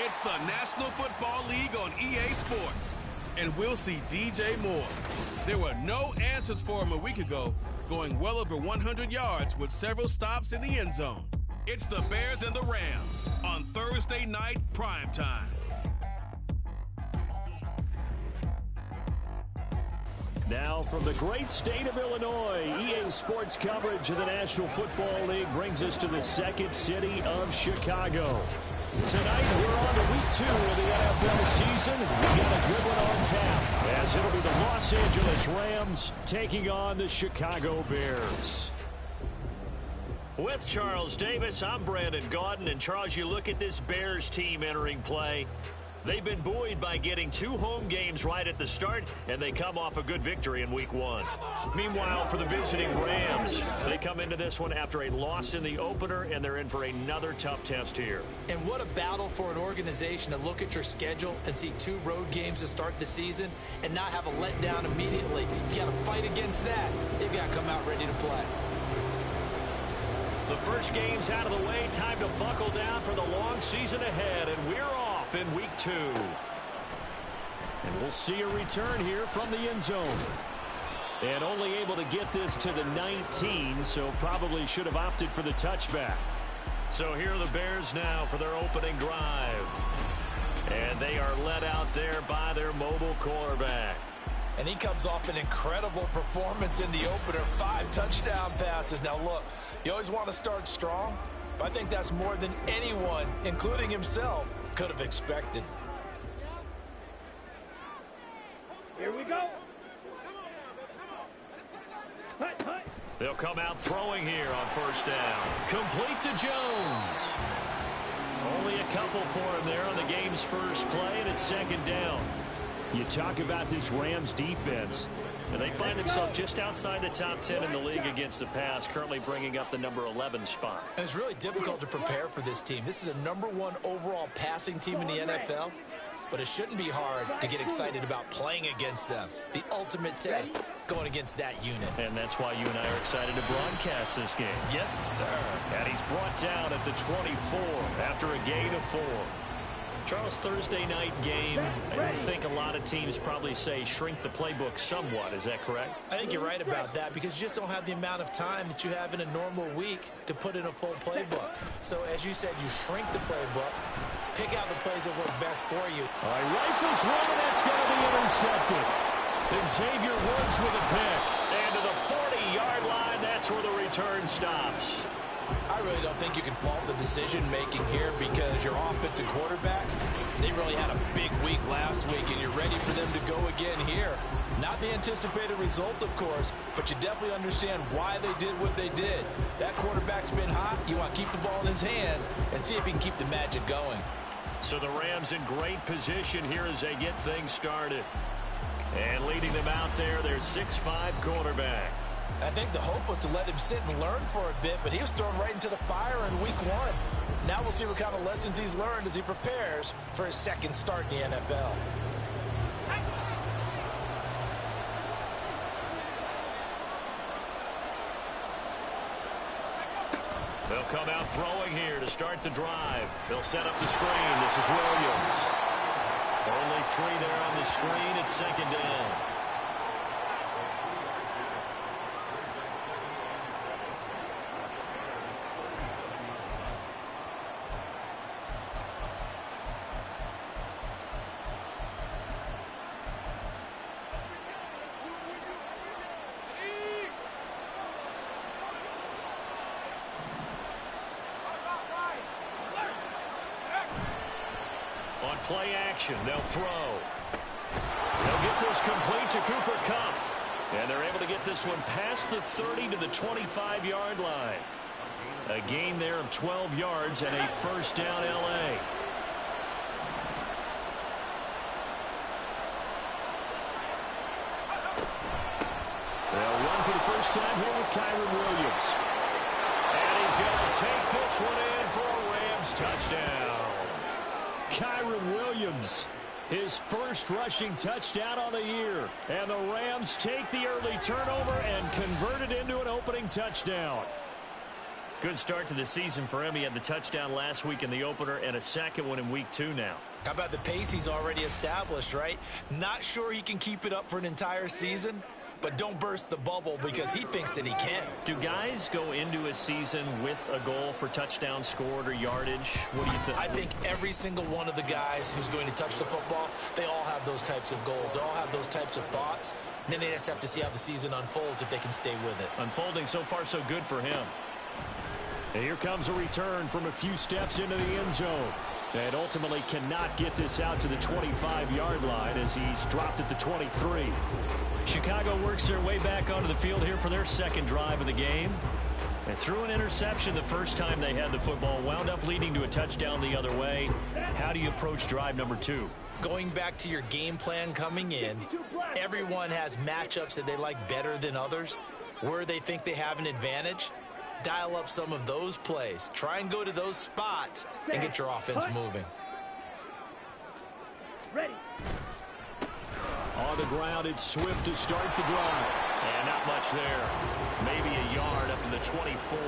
It's the National Football League on EA Sports. And we'll see DJ Moore. There were no answers for him a week ago, going well over 100 yards with several stops in the end zone. It's the Bears and the Rams on Thursday night primetime. Now from the great state of Illinois, EA Sports coverage of the National Football League brings us to the second city of Chicago. Tonight we're on to week 2 of the NFL season. We got a good one on tap, as it'll be the Los Angeles Rams taking on the Chicago Bears. With Charles Davis, I'm Brandon Gaudin. And Charles, you look at this Bears team entering play. They've been buoyed by getting 2 home games right at the start, and they come off a good victory in week 1. Meanwhile, for the visiting Rams, they come into this one after a loss in the opener, and they're in for another tough test here. And what a battle for an organization to look at your schedule and see 2 road games to start the season and not have a letdown immediately. You got to fight against that. They've got to come out ready to play. The first game's out of the way. Time to buckle down for the long season ahead, and we're off in week 2. And we'll see a return here from the end zone. And only able to get this to the 19, so probably should have opted for the touchback. So here are the Bears now for their opening drive. And they are led out there by their mobile quarterback. And he comes off an incredible performance in the opener. 5 touchdown passes. Now look, you always want to start strong, but I think that's more than anyone, including himself, could have expected. Here we go. They'll come out throwing here on first down. Complete to Jones. Only a couple for him there on the game's first play, and it's second down. You talk about this Rams defense, and they find themselves just outside the top 10 in the league against the pass, currently bringing up the number 11 spot. And it's really difficult to prepare for this team. This is the number 1 overall passing team in the NFL, but it shouldn't be hard to get excited about playing against them. The ultimate test going against that unit. And that's why you and I are excited to broadcast this game. Yes, sir. And he's brought down at the 24 after a gain of 4. Charles, Thursday night game, I think a lot of teams probably say shrink the playbook somewhat. Is that correct? I think you're right about that because you just don't have the amount of time that you have in a normal week to put in a full playbook. So, as you said, you shrink the playbook, pick out the plays that work best for you. All right, rifles one, and that's going to be intercepted. And Xavier Woods with a pick. And to the 40-yard line, that's where the return stops. I really don't think you can fault the decision-making here because your offensive quarterback, they really had a big week last week, and you're ready for them to go again here. Not the anticipated result, of course, but you definitely understand why they did what they did. That quarterback's been hot. You want to keep the ball in his hands and see if he can keep the magic going. So the Rams in great position here as they get things started. And leading them out there, their 6'5" quarterback. I think the hope was to let him sit and learn for a bit, but he was thrown right into the fire in week 1. Now we'll see what kind of lessons he's learned as he prepares for his second start in the NFL. They'll come out throwing here to start the drive. They'll set up the screen. This is Williams. Only 3 there on the screen. It's second down. On play action, they'll throw. They'll get this complete to Cooper Kupp. And they're able to get this one past the 30 to the 25-yard line. A gain there of 12 yards and a first down L.A. They'll run for the first time here with Kyren Williams. And he's going to take this one in for a Rams touchdown. Kyren Williams, his first rushing touchdown on the year. And the Rams take the early turnover and convert it into an opening touchdown. Good start to the season for him. He had the touchdown last week in the opener and a second one in week 2 now. How about the pace he's already established, right? Not sure he can keep it up for an entire season, but don't burst the bubble because he thinks that he can. Do guys go into a season with a goal for touchdowns scored or yardage? What do you think? I think every single one of the guys who's going to touch the football, they all have those types of goals. They all have those types of thoughts. And then they just have to see how the season unfolds if they can stay with it. Unfolding so far so good for him. And here comes a return from a few steps into the end zone. And ultimately cannot get this out to the 25-yard line as he's dropped at the 23. Chicago works their way back onto the field here for their second drive of the game. And threw an interception the first time they had the football, wound up leading to a touchdown the other way. How do you approach drive number 2? Going back to your game plan coming in, everyone has matchups that they like better than others. Where they think they have an advantage, dial up some of those plays. Try and go to those spots and get your offense moving. Ready. On the ground, it's Swift to start the drive. And not much there. Maybe a yard up to the 24.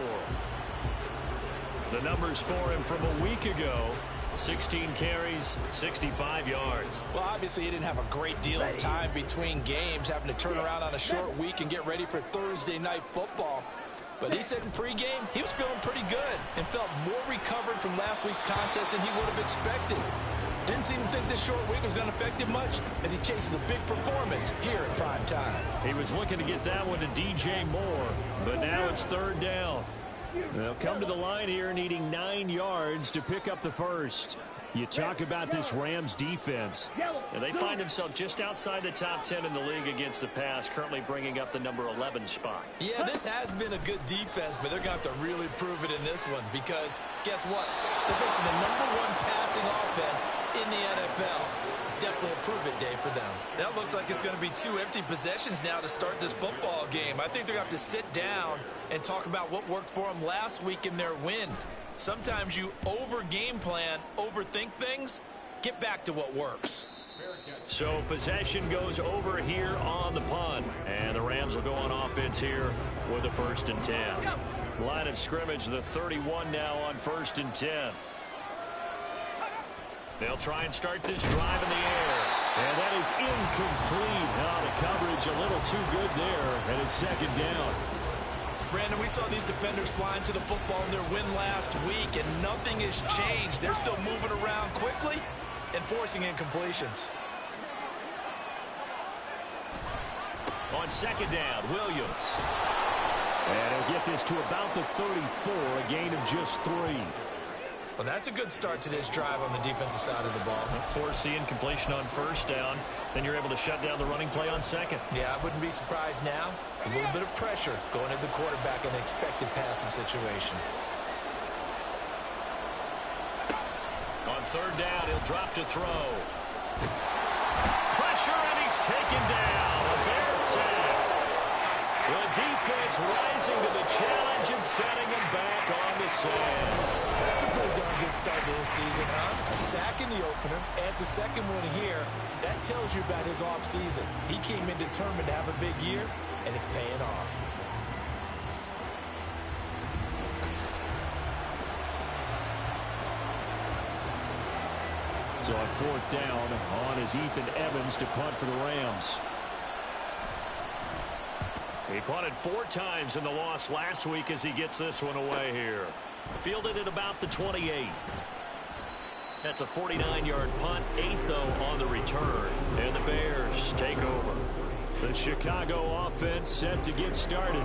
The numbers for him from a week ago. 16 carries, 65 yards. Well, obviously he didn't have a great deal of time between games, having to turn around on a short week and get ready for Thursday night football. But he said in pregame he was feeling pretty good and felt more recovered from last week's contest than he would have expected. Didn't seem to think this short week was going to affect him much as he chases a big performance here in prime time. He was looking to get that one to DJ Moore, but now it's third down. They'll come to the line here needing 9 yards to pick up the first. You talk about this Rams defense. And they find themselves just outside the top 10 in the league against the pass, currently bringing up the number 11 spot. Yeah, this has been a good defense, but they're going to have to really prove it in this one because guess what? They're facing the #1 passing offense in the NFL. It's definitely a prove-it day for them. That looks like it's going to be 2 empty possessions now to start this football game. I think they're going to have to sit down and talk about what worked for them last week in their win. Sometimes you over-game plan, overthink things. Get back to what works. So possession goes over here on the punt. And the Rams will go on offense here with a 1st and 10. Line of scrimmage, the 31 now on 1st and 10. They'll try and start this drive in the air. And that is incomplete. Now the coverage a little too good there. And it's 2nd down. Brandon, we saw these defenders flying to the football in their win last week, and nothing has changed. They're still moving around quickly and forcing incompletions. On 2nd down, Williams. And he'll get this to about the 34, a gain of just 3. Well, that's a good start to this drive on the defensive side of the ball. Force the incompletion on 1st down. Then you're able to shut down the running play on 2nd. Yeah, I wouldn't be surprised now. A little bit of pressure going at the quarterback in an expected passing situation. On 3rd down, he'll drop to throw. Pressure, and he's taken down. A Bears sack. The defense rising to the challenge and setting him back on the sand. That's a pretty darn good start to this season, huh? A sack in the opener, adds a 2nd one here. That tells you about his offseason. He came in determined to have a big year, and it's paying off. So on 4th down, on is Ethan Evans to punt for the Rams. He punted 4 times in the loss last week as he gets this one away here. Fielded at about the 28. That's a 49-yard punt, 8 though on the return. And the Bears take over. The Chicago offense set to get started.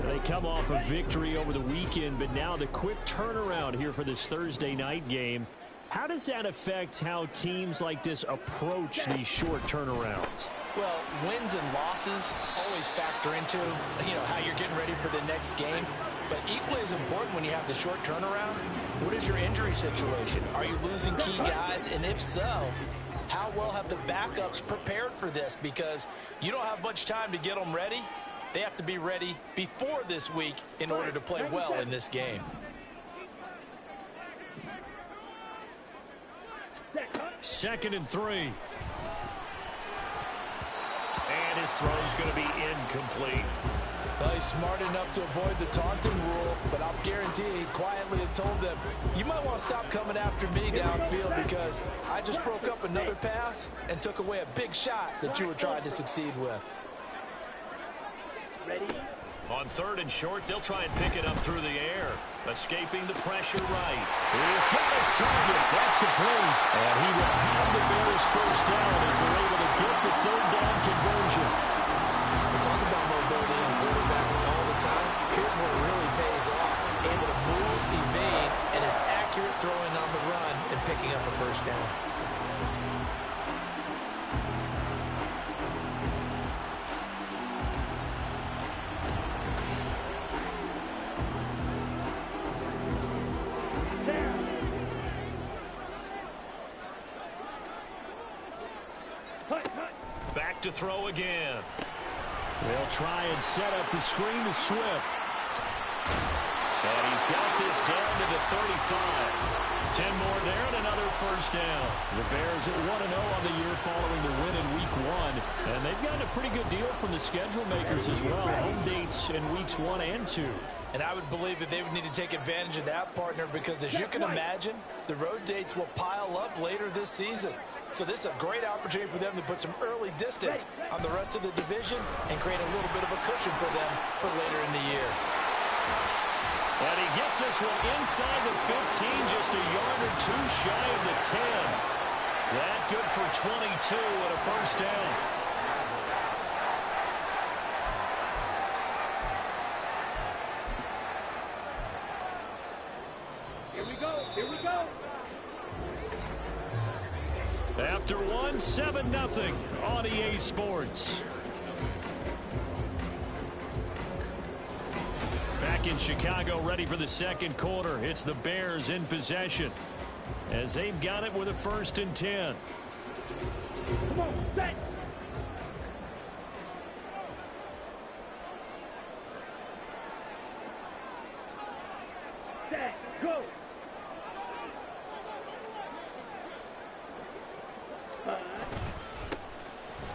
They come off a victory over the weekend, but now the quick turnaround here for this Thursday night game. How does that affect how teams like this approach these short turnarounds? Well, wins and losses always factor into, how you're getting ready for the next game. But equally as important when you have the short turnaround, what is your injury situation? Are you losing key guys? And if so, how well have the backups prepared for this? Because you don't have much time to get them ready. They have to be ready before this week in order to play well in this game. Second and 3. And his throw is going to be incomplete. Well, he's smart enough to avoid the taunting rule, but I'll guarantee he quietly has told them, you might want to stop coming after me downfield because I just broke up another pass and took away a big shot that you were trying to succeed with. Ready? On 3rd and short, they'll try and pick it up through the air. Escaping the pressure right. He's got his target. That's complete. And he will have the Bears first down as they're able to get the 3rd down conversion. We talk about mobility in quarterbacks all the time. Here's where it really pays off. Able to move, evade, and is accurate throwing on the run and picking up a first down. Back to throw again. They'll try and set up the screen to Swift. And he's got this down to the 35. 10 more there and another first down. The Bears at 1-0 on the year following the win in Week 1. And they've gotten a pretty good deal from the schedule makers as well. Home dates in Weeks 1 and 2. And I would believe that they would need to take advantage of that, partner, because as you can imagine, the road dates will pile up later this season. So this is a great opportunity for them to put some early distance on the rest of the division and create a little bit of a cushion for them for later in the year. And he gets this one inside the 15, just a yard or two shy of the 10. That good for 22 and a first down. Here we go. Here we go. After one, 7-0 on EA Sports. Back in Chicago, ready for the second quarter. It's the Bears in possession as they've got it with a 1st and 10. Come on, set. Set, go.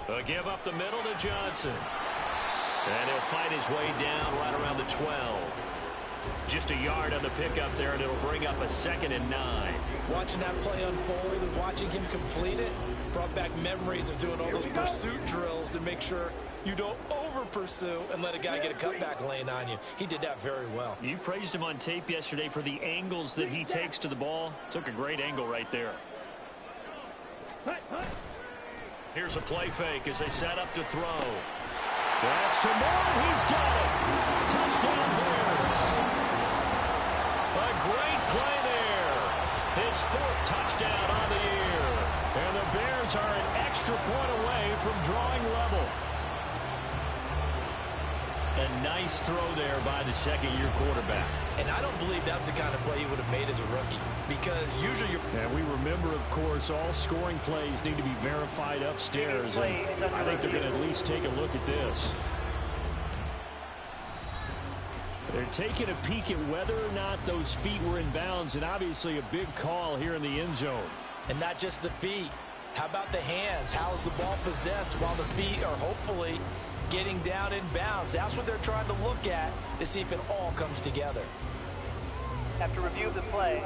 A give up the middle to Johnson. And he'll fight his way down right around the 12. Just a yard on the pickup there, and it'll bring up a 2nd and 9. Watching that play unfold and watching him complete it brought back memories of doing all those pursuit drills to make sure you don't over-pursue and let a guy get a cutback lane on you. He did that very well. You praised him on tape yesterday for the angles that he takes to the ball. Took a great angle right there. Here's a play fake as they set up to throw. That's to Moore. He's got it. Touchdown Bears. A great play there. His 4th touchdown on the year. And the Bears are an extra point away from drawing level. A nice throw there by the second-year quarterback. And I don't believe that was the kind of play he would have made as a rookie. Because usually you're... And we remember, of course, all scoring plays need to be verified upstairs. And I think they're going to at least take a look at this. They're taking a peek at whether or not those feet were in bounds. And obviously a big call here in the end zone. And not just the feet. How about the hands? How is the ball possessed while the feet are hopefully getting down in bounds? That's what they're trying to look at to see if it all comes together. After review of the play,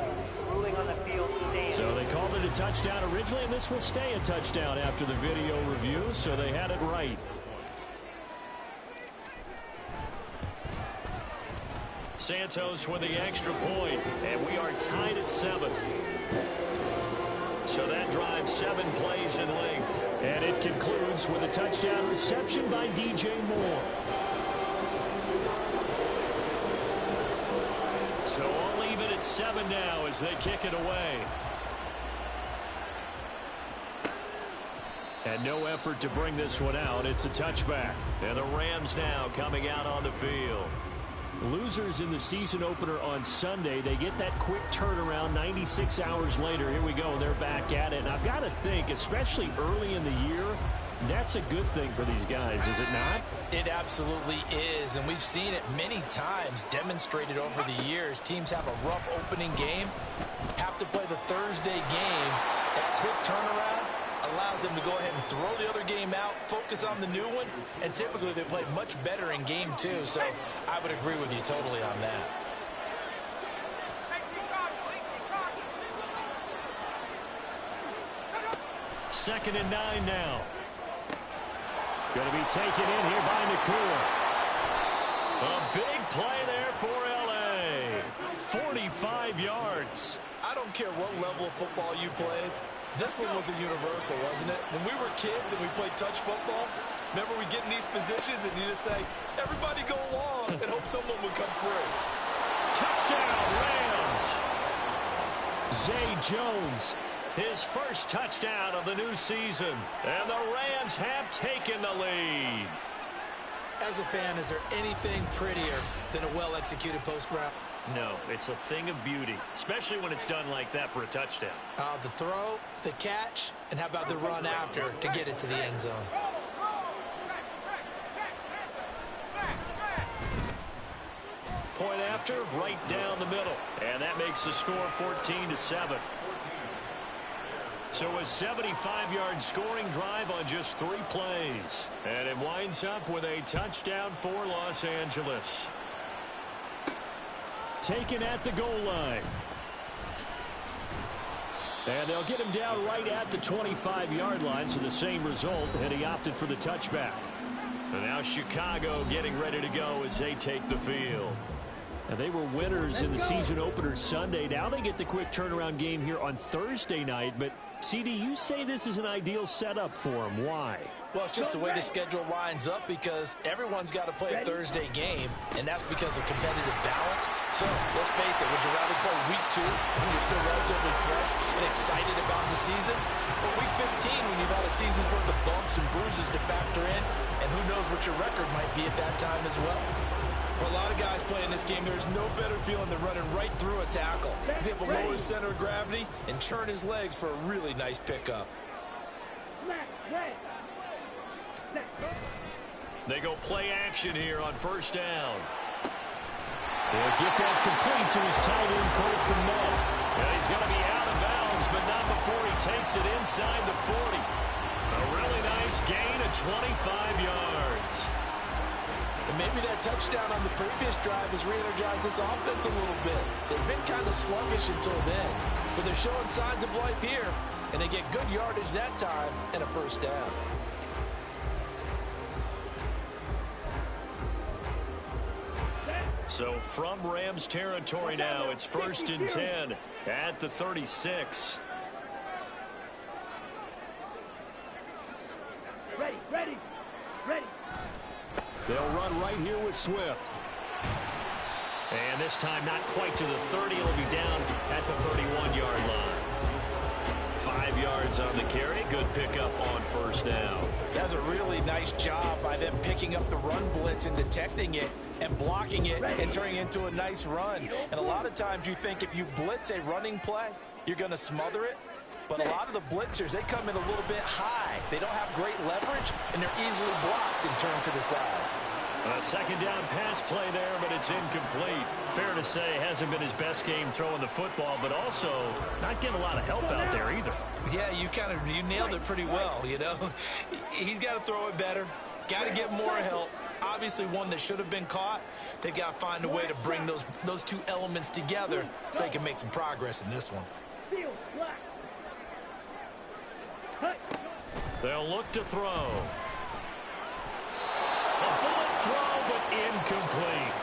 ruling on the field stands. So they called it a touchdown originally, and this will stay a touchdown after the video review, so they had it right. Santos with the extra point, and we are tied at 7. So that drives 7 plays in length. And it concludes with a touchdown reception by DJ Moore. So all even at 7 now as they kick it away. And no effort to bring this one out. It's a touchback. And the Rams now coming out on the field. Losers in the season opener on Sunday. They get that quick turnaround 96 hours later. Here we go. They're back at it. And I've got to think, especially early in the year, that's a good thing for these guys, is it not? It absolutely is. And we've seen it many times demonstrated over the years. Teams have a rough opening game, have to play the Thursday game. That quick turnaround allows allows them to go ahead and throw the other game out, focus on the new one, and typically they play much better in game two. So I would agree with you totally on that. Second and 9 now. Going to be taken in here by Nakua. A big play there for L.A. 45 yards. I don't care what level of football you played. This one was a universal, wasn't it? When we were kids and we played touch football, remember we get in these positions and you just say, everybody go along, and hope someone would come through. Touchdown, Rams. Zay Jones, his first touchdown of the new season. And the Rams have taken the lead. As a fan, is there anything prettier than a well-executed post route? No, it's a thing of beauty, especially when it's done like that for a touchdown. The throw, the catch, and how about the run after to get it to the end zone? Point after, right down the middle. And that makes the score 14-7. So a 75-yard scoring drive on just 3 plays. And it winds up with a touchdown for Los Angeles. Taken at the goal line. And they'll get him down right at the 25-yard line, so the same result, and he opted for the touchback. And now Chicago getting ready to go as they take the field. And they were winners in the season opener Sunday. Now they get the quick turnaround game here on Thursday night. But, CD, you say this is an ideal setup for them. Why? Well, it's just the way the schedule lines up because everyone's got to play a Thursday game, and that's because of competitive balance. So, let's face it, would you rather play week 2 when you're still relatively fresh and excited about the season? Or week 15 when you've had a season's worth of bumps and bruises to factor in, and who knows what your record might be at that time as well? For a lot of guys playing this game, there's no better feeling than running right through a tackle. He's able to lower his center of gravity and churn his legs for a really nice pickup. They go play action here on first down. They'll get that complete to his tight end, Cole Kmet. And he's going to be out of bounds, but not before he takes it inside the 40. A really nice gain of 25 yards. And maybe that touchdown on the previous drive has re-energized this offense a little bit. They've been kind of sluggish until then, but they're showing signs of life here, and they get good yardage that time and a first down. So from Rams territory now, it's 1st and 10 at the 36. Ready. They'll run right here with Swift. And this time not quite to the 30. It'll be down at the 31-yard line. 5 yards on the carry. Good pickup on first down. That's a really nice job by them picking up the run blitz and detecting it and blocking it and turning it into a nice run. And a lot of times you think if you blitz a running play, you're going to smother it. But a lot of the blitzers, they come in a little bit high. They don't have great leverage, and they're easily blocked and turned to the side. A second down pass play there, but it's incomplete. Fair to say, hasn't been his best game throwing the football, but also not getting a lot of help out there either. Yeah, you nailed it pretty well, you know. He's got to throw it better. Got to get more help. Obviously one that should have been caught. They've got to find a way to bring those two elements together so they can make some progress in this one. They'll look to throw. A bullet throw, but incomplete.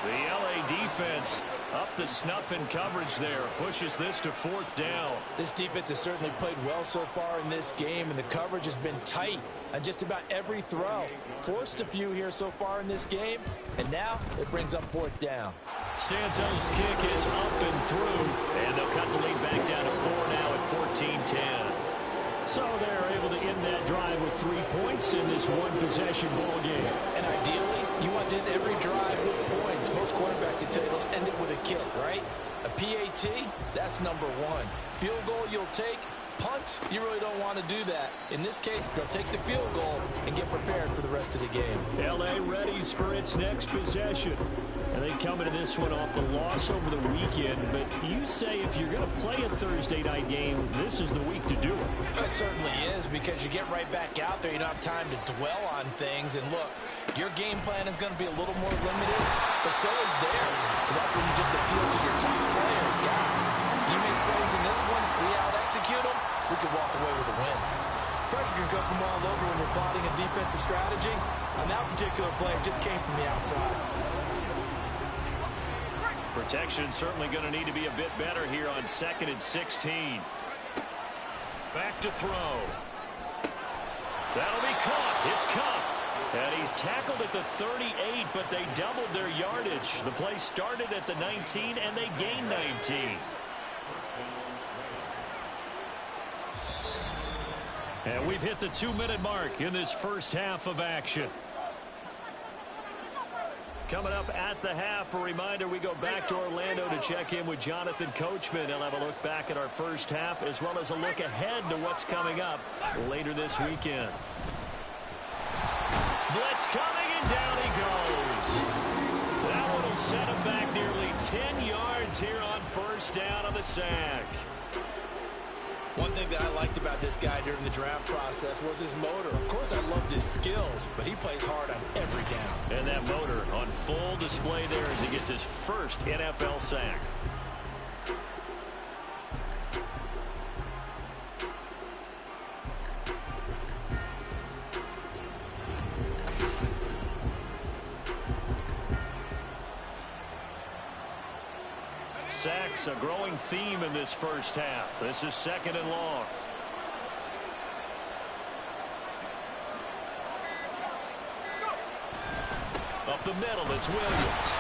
The LA defense up the snuff in coverage there. Pushes this to 4th down. This defense has certainly played well so far in this game, and the coverage has been tight on just about every throw. Forced a few here so far in this game, and now it brings up 4th down. Santos' kick is up and through, and they'll cut the lead back down to 4 now at 14-10. So they're able to end that drive with 3 points in this one-possession ball game. And ideally, you want to end every drive with points. Most quarterbacks, you tell you, let's end it with a kick, right? A PAT, that's number 1. Field goal you'll take, Punts, you really don't want to do that. In this case, they'll take the field goal and get prepared for the rest of the game. L.A. readies for its next possession. And they come into this one off the loss over the weekend. But you say if you're going to play a Thursday night game, this is the week to do it. It certainly is, because you get right back out there. You don't have time to dwell on things. And look, your game plan is going to be a little more limited, but so is theirs. So that's when you just appeal to your top players. Guys, you make plays in this one, we out-execute them, we could walk away with a win. Pressure can come from all over when you're plotting a defensive strategy. On that particular play, it just came from the outside. Protection certainly going to need to be a bit better here on 2nd and 16. Back to throw. That'll be caught. It's Cup. And he's tackled at the 38, but they doubled their yardage. The play started at the 19, and they gained 19. And we've hit the 2-minute mark in this first half of action. Coming up at the half, a reminder, we go back to Orlando to check in with Jonathan Coachman. He'll have a look back at our first half as well as a look ahead to what's coming up later this weekend. Blitz coming, and down he goes. That one will set him back nearly 10 yards here on first down on the sack. One thing that I liked about this guy during the draft process was his motor. Of course, I loved his skills, but he plays hard on every down. And that motor on full display there as he gets his first NFL sack. Sacks, a growing theme in this first half. This is 2nd and long. Up the middle, it's Williams.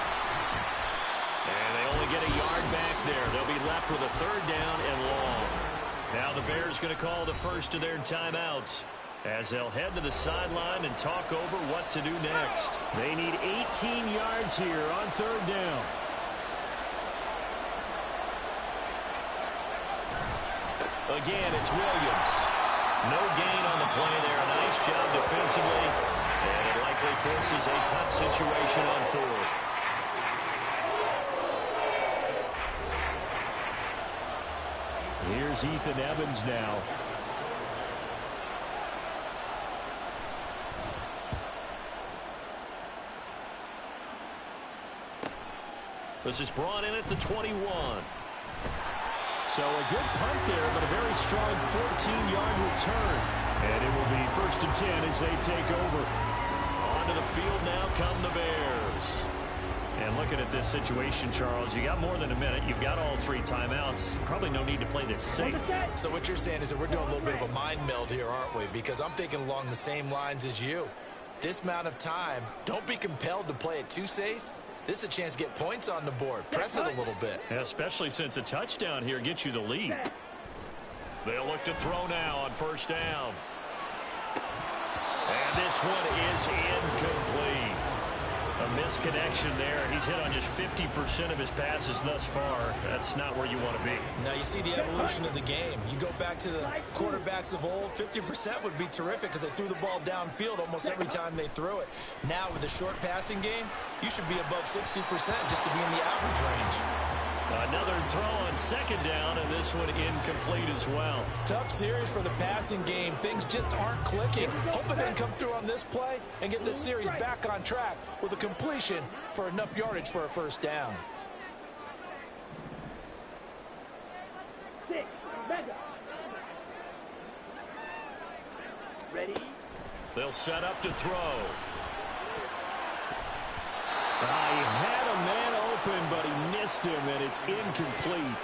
And they only get a yard back there. They'll be left with a 3rd down and long. Now the Bears going to call the first of their timeouts as they'll head to the sideline and talk over what to do next. They need 18 yards here on 3rd down. Again, it's Williams. No gain on the play there. A nice job defensively. And it likely forces a punt situation on 4th. Here's Ethan Evans now. This is brought in at the 21. So a good punt there, but a very strong 14-yard return. And it will be 1st and 10 as they take over. Onto the field now come the Bears. And looking at this situation, Charles, you got more than a minute. You've got all 3 timeouts. Probably no need to play this safe. So what you're saying is that we're doing a little bit of a mind meld here, aren't we? Because I'm thinking along the same lines as you. This amount of time, don't be compelled to play it too safe. This is a chance to get points on the board. Press it a little bit. Especially since a touchdown here gets you the lead. They'll look to throw now on 1st down. And this one is incomplete. A misconnection there. He's hit on just 50% of his passes thus far. That's not where you want to be. Now you see the evolution of the game. You go back to the quarterbacks of old, 50% would be terrific because they threw the ball downfield almost every time they threw it. Now with the short passing game, you should be above 60% just to be in the average range. Another throw on 2nd down, and this one incomplete as well. Tough series for the passing game. Things just aren't clicking. Hoping they can come through on this play and get this series back on track with a completion for enough yardage for a 1st down. Ready? They'll set up to throw. He had a man open, but he missed him, and it's incomplete.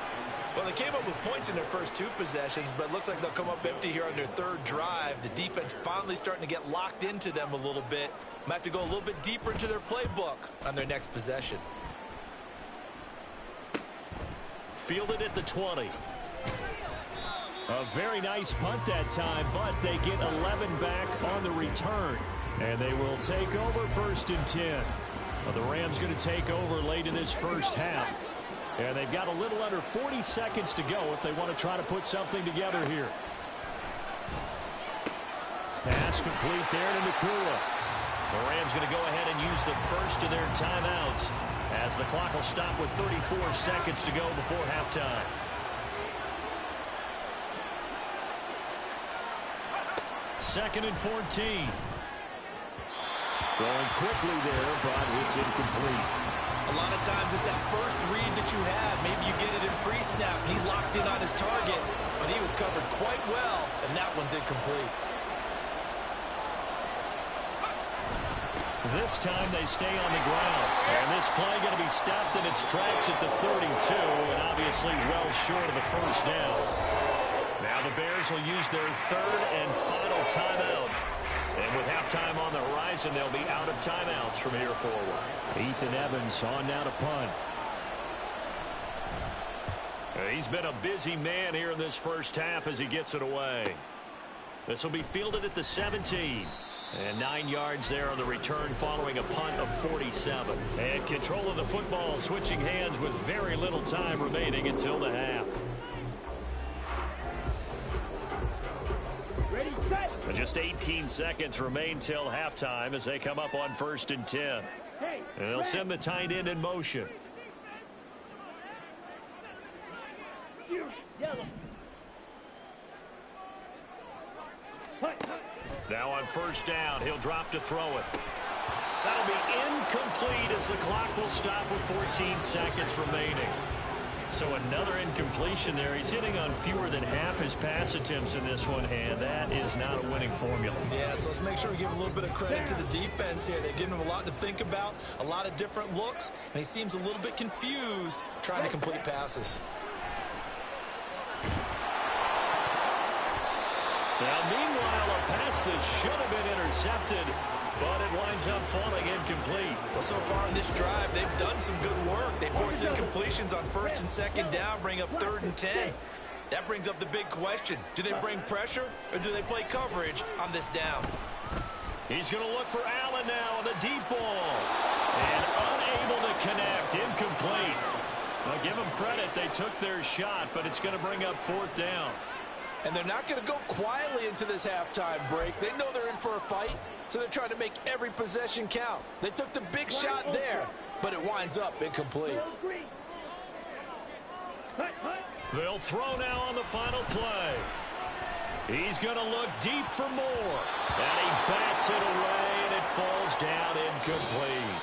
Well, they came up with points in their first 2 possessions, but it looks like they'll come up empty here on their 3rd drive. The defense finally starting to get locked into them a little bit. Might have to go a little bit deeper into their playbook on their next possession. Fielded at the 20. A very nice punt that time, but they get 11 back on the return. And they will take over 1st and 10. Well, the Rams going to take over late in this first half. And they've got a little under 40 seconds to go if they want to try to put something together here. Pass complete there to Nakua. The Rams going to go ahead and use the first of their timeouts as the clock will stop with 34 seconds to go before halftime. Second and 14. Throwing quickly there, but it's incomplete. A lot of times it's that first read that you have. Maybe you get it in pre-snap. He locked in on his target, but he was covered quite well, and that one's incomplete. This time they stay on the ground. And this play going to be stopped in its tracks at the 32, and obviously well short of the first down. Now the Bears will use their third and final timeout. And with halftime on the horizon, they'll be out of timeouts from here forward. Ethan Evans on now to punt. He's been a busy man here in this first half as he gets it away. This will be fielded at the 17. And 9 yards there on the return following a punt of 47. And control of the football switching hands with very little time remaining until the half. Ready, set. Just 18 seconds remain till halftime as they come up on 1st and 10. Hey, And they'll send the tight end in motion. yellow. Hut, hut. Now on 1st down, he'll drop to throw it. That'll be incomplete as the clock will stop with 14 seconds remaining. So another incompletion there. He's hitting on fewer than half his pass attempts in this one, and that is not a winning formula. Yeah, so let's make sure we give a little bit of credit to the defense here. They're giving him a lot to think about, a lot of different looks, and he seems a little bit confused trying to complete passes. Now, meanwhile, a pass that should have been intercepted, but it winds up falling incomplete. Well, so far in this drive, they've done some good work. They force incompletions on 1st and 2nd down, bring up 3rd and 10. That brings up the big question. Do they bring pressure, or do they play coverage on this down? He's going to look for Allen now on the deep ball. And unable to connect, incomplete. I'll give them credit. They took their shot, but it's going to bring up 4th down. And they're not going to go quietly into this halftime break. They know they're in for a fight, so they're trying to make every possession count. They took the big shot there, but it winds up incomplete. They'll throw now on the final play. He's going to look deep for more. And he bats it away, and it falls down incomplete.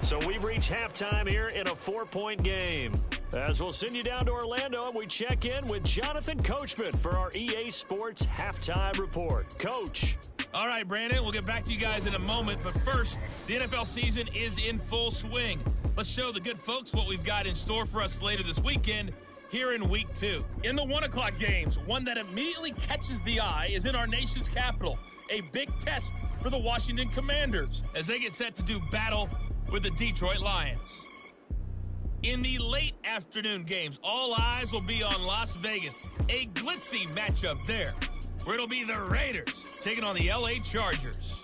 So we've reached halftime here in a 4-point game. As we'll send you down to Orlando, and we check in with Jonathan Coachman for our EA Sports Halftime Report. Coach. All right, Brandon, we'll get back to you guys in a moment. But first, the NFL season is in full swing. Let's show the good folks what we've got in store for us later this weekend here in Week 2. In the 1 o'clock games, one that immediately catches the eye is in our nation's capital. A big test for the Washington Commanders as they get set to do battle with the Detroit Lions. In the late afternoon games, all eyes will be on Las Vegas. A glitzy matchup there, where it'll be the Raiders taking on the LA Chargers.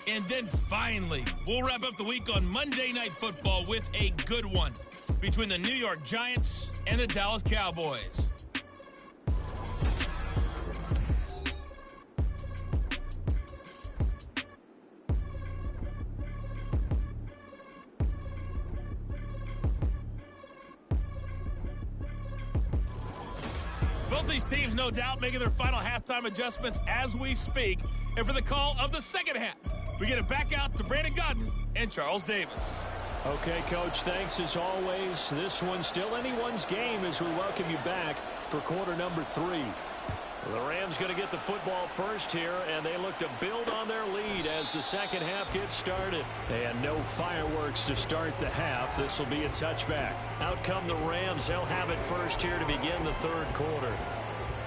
And then finally, we'll wrap up the week on Monday Night Football with a good one between the New York Giants and the Dallas Cowboys. Both these teams, no doubt, making their final halftime adjustments as we speak. And for the call of the second half, we get it back out to Brandon Godden and Charles Davis. Okay, Coach, thanks as always. This one's still anyone's game as we welcome you back for quarter number 3. The Rams going to get the football first here, and they look to build on their lead as the second half gets started. And no fireworks to start the half. This will be a touchback. Out come the Rams. They'll have it first here to begin the third quarter.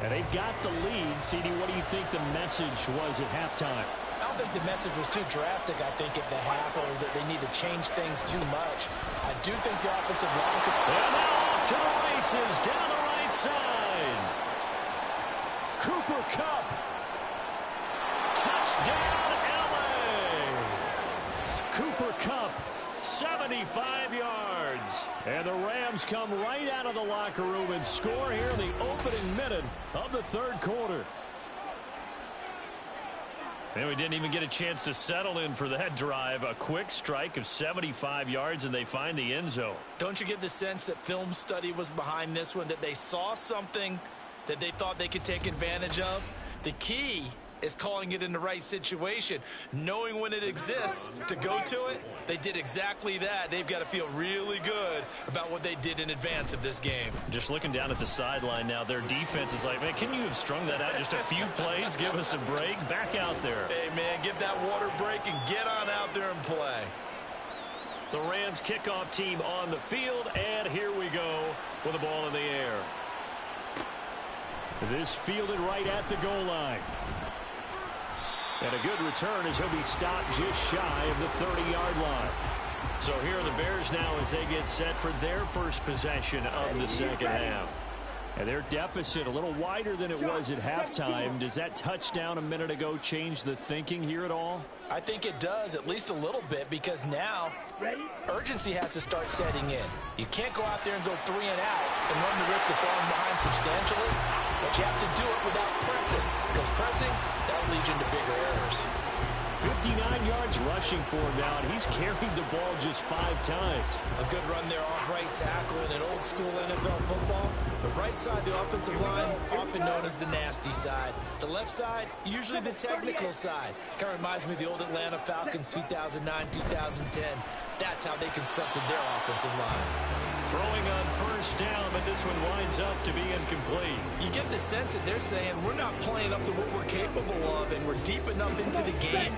And they've got the lead. CD, what do you think the message was at halftime? I don't think the message was too drastic, I think, at the half, or that they need to change things too much. I do think the offensive line could... And now off to the races down the right side. Cooper Kupp. Touchdown, LA. Cooper Kupp 75 yards. And the Rams come right out of the locker room and score here in the opening minute of the third quarter. And we didn't even get a chance to settle in for that drive. A quick strike of 75 yards, and they find the end zone. Don't you get the sense that film study was behind this one, that they saw something that they thought they could take advantage of? The key is calling it in the right situation, knowing when it exists to go to it. They did exactly that. They've got to feel really good about what they did in advance of this game. Just looking down at the sideline now, their defense is like, man, can you have strung that out just a few plays? Give us a break. Back out there. Hey, man, give that water break and get on out there and play. The Rams kickoff team on the field, and here we go with the ball in the air. This fielded right at the goal line. And a good return as he'll be stopped just shy of the 30-yard line. So here are the Bears now as they get set for their first possession of the second half. And their deficit a little wider than it was at halftime. Does that touchdown a minute ago change the thinking here at all? I think it does, at least a little bit, because now urgency has to start setting in. You can't go out there and go 3 and out and run the risk of falling behind substantially, but you have to do it without pressing, because pressing, that'll lead you into bigger errors. 59 yards rushing for him now, and he's carried the ball just 5 times. A good run there off right tackle in an old-school NFL football. The right side, the offensive line, often known as the nasty side. The left side, usually the technical side. Kind of reminds me of the old Atlanta Falcons 2009, 2010. That's how they constructed their offensive line. Throwing on first down, but this one winds up to be incomplete. You get the sense that they're saying we're not playing up to what we're capable of, and we're deep enough into the game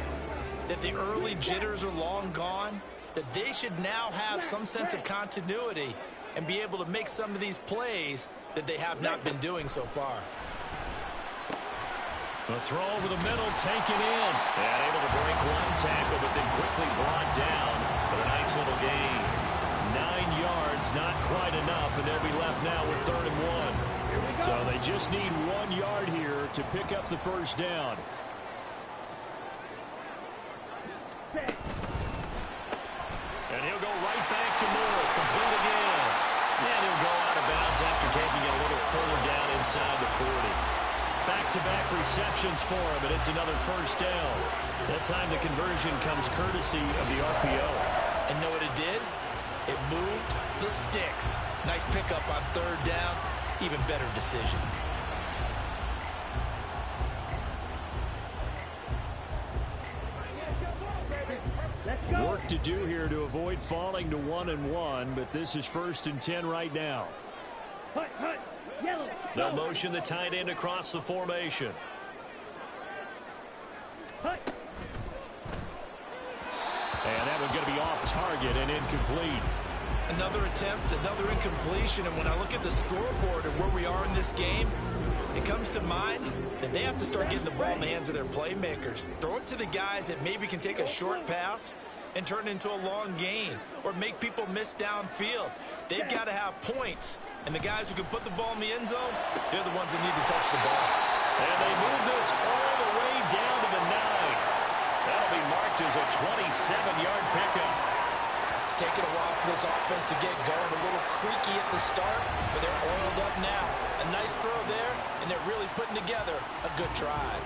that the early jitters are long gone, that they should now have some sense of continuity and be able to make some of these plays that they have not been doing so far. A throw over the middle, taken in. And able to break one tackle, but then quickly brought down with a nice little gain. 9 yards, not quite enough, and they'll be left now with 3rd and 1. So they just need 1 yard here to pick up the first down. And he'll go right back to Moore, complete again. And he'll go out of bounds after taking it a little further down inside the 40. Back-to-back receptions for him, and it's another first down. That time the conversion comes courtesy of the RPO. And know what it did? It moved the sticks. Nice pickup on 3rd down. Even better decision. Work to do here to avoid falling to 1 and 1, but this is 1st and 10 right now. They'll motion the tight end across the formation. And that one's going to be off target and incomplete. Another attempt, another incompletion, and when I look at the scoreboard and where we are in this game, it comes to mind that they have to start getting the ball in the hands of their playmakers. Throw it to the guys that maybe can take a short pass and turn it into a long gain or make people miss downfield. They've got to have points, and the guys who can put the ball in the end zone, they're the ones that need to touch the ball. And they move this all the way down to the 9. That'll be marked as a 27-yard pickup. It's taken a while for this offense to get going. A little creaky at the start, but they're oiled up now. A nice throw there, and they're really putting together a good drive.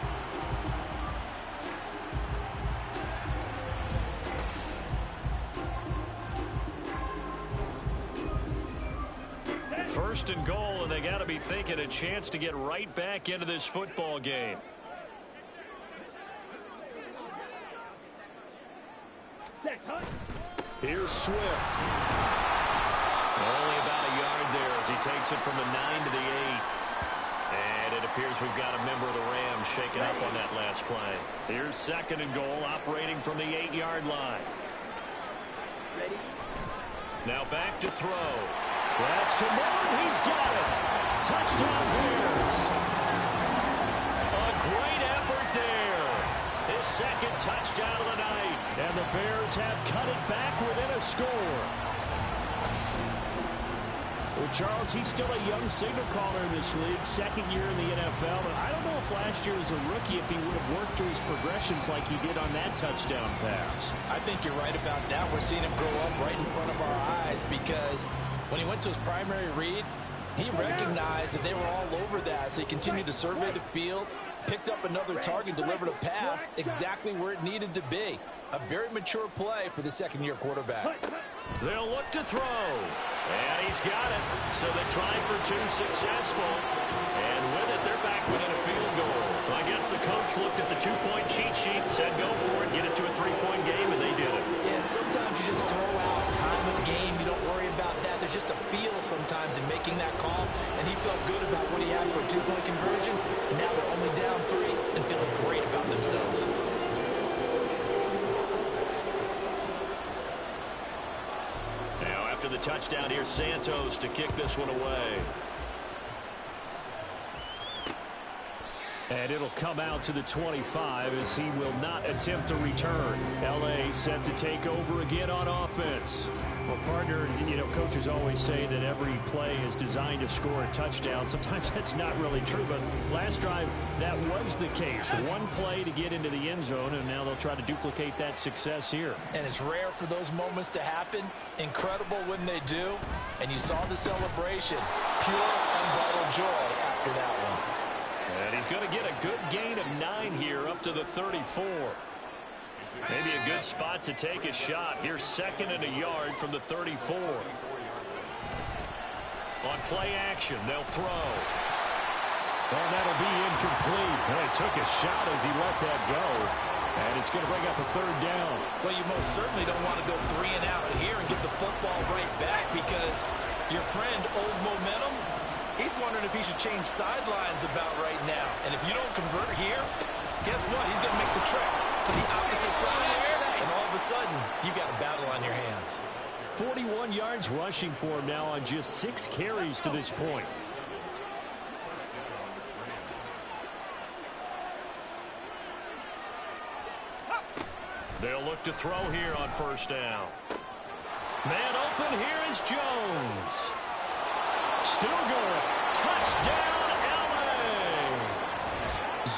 First and goal, and they got to be thinking a chance to get right back into this football game. Here's Swift. Only about a yard there as he takes it from the 9 to the 8. And it appears we've got a member of the Rams shaking up on that last play. Here's 2nd and goal, operating from the 8-yard line. Now back to throw. That's to Moore. He's got it. Touchdown Bears. A great effort there. His 2nd touchdown of the night. And the Bears have cut it back within a score. Well, Charles, he's still a young signal caller in this league, second year in the NFL. But I don't know if last year as a rookie, if he would have worked through his progressions like he did on that touchdown pass. I think you're right about that. We're seeing him grow up right in front of our eyes because when he went to his primary read, he recognized that they were all over that. So he continued to survey the field, picked up another target, delivered a pass exactly where it needed to be. A very mature play for the second-year quarterback. They'll look to throw. And he's got it. So they try for two, successful. And with it, they're back within a field goal. Well, I guess the coach looked at the two-point cheat sheet and said, go for it, get it to a three-point game, and they did it. Yeah, and sometimes you just throw out time of game. You don't worry about that. There's just a feel sometimes in making that call. And he felt good about what he had for a two-point conversion. And now they're only down 3 and feeling great about themselves. After the touchdown, here's Santos to kick this one away. And it'll come out to the 25 as he will not attempt to return. L.A. set to take over again on offense. Well, partner, you know, coaches always say that every play is designed to score a touchdown. Sometimes that's not really true, but last drive, that was the case. One play to get into the end zone, and now they'll try to duplicate that success here. And it's rare for those moments to happen. Incredible when they do. And you saw the celebration. Pure, unbridled joy after that one. And he's going to get a good gain of 9 here up to the 34. Maybe a good spot to take a shot. Here's second and a yard from the 34. On play action, they'll throw. And that'll be incomplete. And he took a shot as he let that go. And it's going to bring up a third down. Well, you most certainly don't want to go 3 and out here and get the football right back because your friend, Old Momentum, he's wondering if he should change sidelines about right now. And if you don't convert here, guess what? He's going to make the trek to the opposite side. And all of a sudden, you've got a battle on your hands. 41 yards rushing for him now on just 6 carries to this point. They'll look to throw here on first down. Man open, here is Jones. Still going. Touchdown, L.A.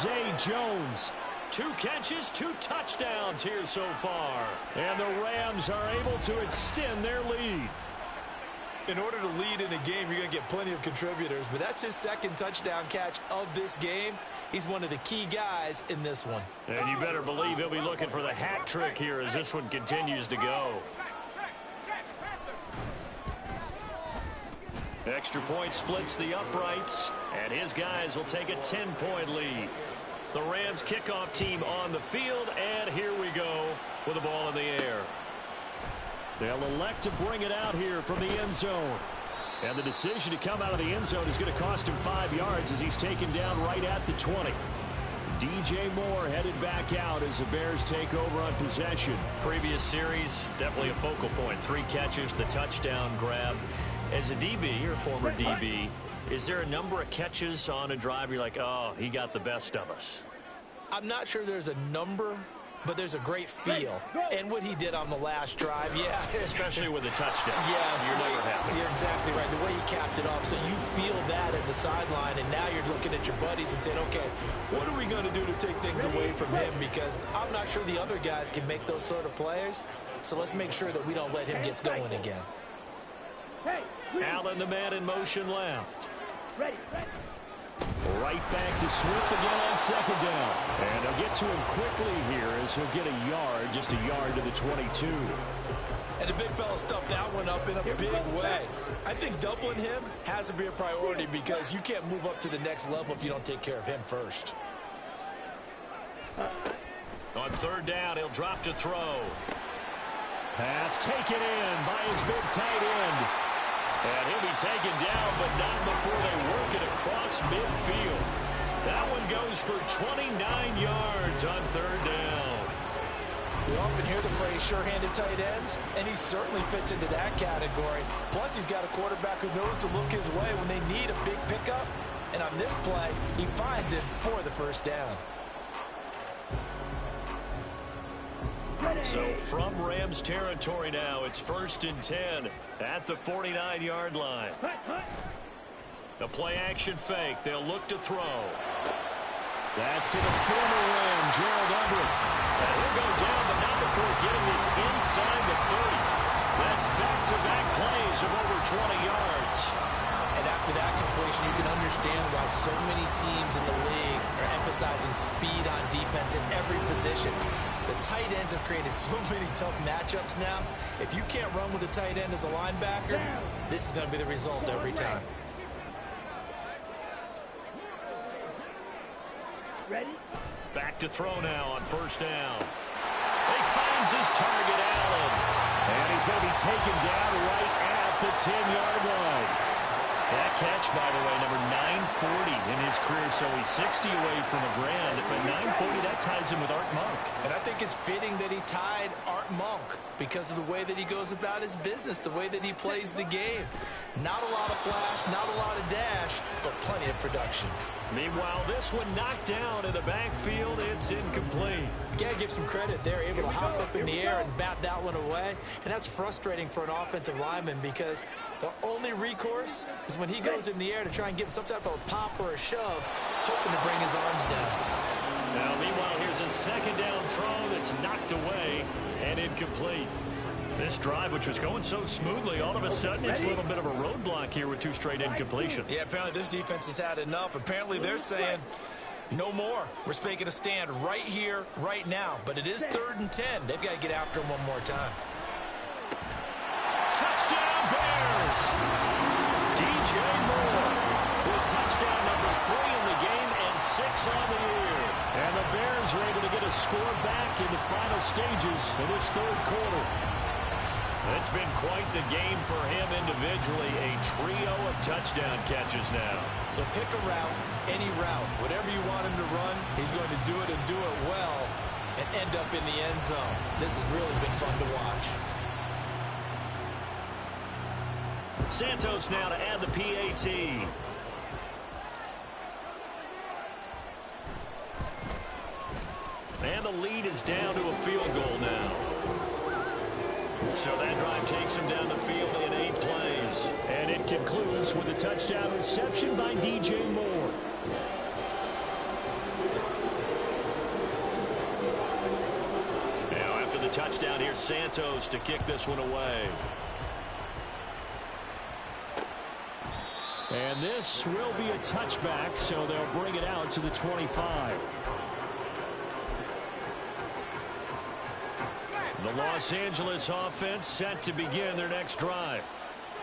Zay Jones. 2 catches, 2 touchdowns here so far. And the Rams are able to extend their lead. In order to lead in a game, you're going to get plenty of contributors, but that's his second touchdown catch of this game. He's one of the key guys in this one. And you better believe he'll be looking for the hat trick here as this one continues to go. Extra point splits the uprights, and his guys will take a 10-point lead. The Rams kickoff team on the field, and here we go with the ball in the air. They'll elect to bring it out here from the end zone. And the decision to come out of the end zone is going to cost him 5 yards as he's taken down right at the 20. DJ Moore headed back out as the Bears take over on possession. Previous series, definitely a focal point. 3 catches, the touchdown grab. As a DB, or former DB, is there a number of catches on a drive you're like, oh, he got the best of us? I'm not sure there's a number, but there's a great feel. And what he did on the last drive, yeah. Especially with a touchdown. Yes. You're never happy. You're exactly right. The way he capped it off. So you feel that at the sideline, and now you're looking at your buddies and saying, okay, what are we going to do to take things away from him? Because I'm not sure the other guys can make those sort of plays. So let's make sure that we don't let him get going again. Allen, the man in motion left. Right back to Swift again on second down. And they'll get to him quickly here as he'll get a yard, just a yard to the 22. And the big fella stuffed that one up in a big way. I think doubling him has to be a priority because you can't move up to the next level if you don't take care of him first. On third down, he'll drop to throw. Pass taken in by his big tight end. And he'll be taken down, but not before they work it across midfield. That one goes for 29 yards on third down. We often hear the phrase sure-handed tight ends, and he certainly fits into that category. Plus, he's got a quarterback who knows to look his way when they need a big pickup. And on this play, he finds it for the first down. So from Rams territory now, it's 1st and 10 at the 49-yard line. The play-action fake. They'll look to throw. That's to the former Ram, Gerald Everett. And he'll go down, but not before getting this inside the 30. That's back-to-back plays of over 20 yards. And after that completion, you can understand why so many teams in the league are emphasizing speed on defense in every position. The tight ends have created so many tough matchups now. If you can't run with a tight end as a linebacker, this is going to be the result every time. Ready? Back to throw now on 1st down. He finds his target, Allen. And he's going to be taken down right at the 10-yard line. That catch, by the way, number 940 in his career, so he's 60 away from a grand, but 940, that ties him with Art Monk. And I think it's fitting that he tied Art Monk because of the way that he goes about his business, the way that he plays the game. Not a lot of flash, not a lot of dash, but plenty of production. Meanwhile, this one knocked down in the backfield. It's incomplete. You got to give some credit. They're able to hop up in the air and bat that one away. And that's frustrating for an offensive lineman because the only recourse is when he goes in the air to try and give some type of a pop or a shove, hoping to bring his arms down. Now, meanwhile, here's a 2nd down throw that's knocked away and incomplete. This drive, which was going so smoothly, all of a sudden it's a little bit of a roadblock here with 2 straight incompletions. Yeah, apparently this defense has had enough. Apparently they're saying no more. We're making a stand right here, right now. But it is 3rd and 10. They've got to get after him one more time. Touchdown, Bears! DJ Moore with touchdown number 3 in the game and 6 on the year. And the Bears are able to get a score back in the final stages of this 3rd quarter. It's been quite the game for him individually. A trio of touchdown catches now. So pick a route, any route. Whatever you want him to run, he's going to do it and do it well and end up in the end zone. This has really been fun to watch. Santos now to add the PAT. And the lead is down to a field goal now. So that drive takes him down the field in 8 plays. And it concludes with a touchdown reception by DJ Moore. Now after the touchdown, here's Santos to kick this one away. And this will be a touchback, so they'll bring it out to the 25. The Los Angeles offense set to begin their next drive.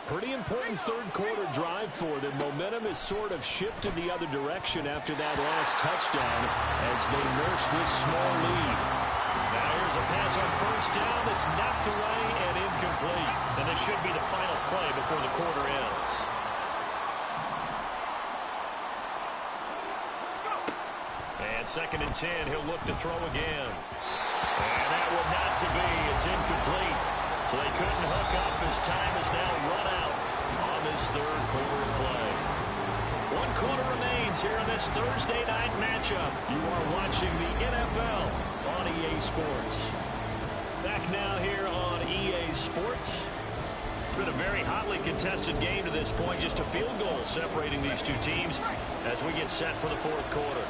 Pretty important 3rd quarter drive for them. Momentum has sort of shifted the other direction after that last touchdown as they nurse this small lead. Now here's a pass on 1st down that's knocked away and incomplete. And this should be the final play before the quarter ends. And 2nd and 10, he'll look to throw again. And that will not to be. It's incomplete. So they couldn't hook up as time is now run out on this 3rd quarter play. 1 quarter remains here in this Thursday night matchup. You are watching the NFL on EA Sports. Back now here on EA Sports. It's been a very hotly contested game to this point. Just a field goal separating these 2 teams as we get set for the 4th quarter.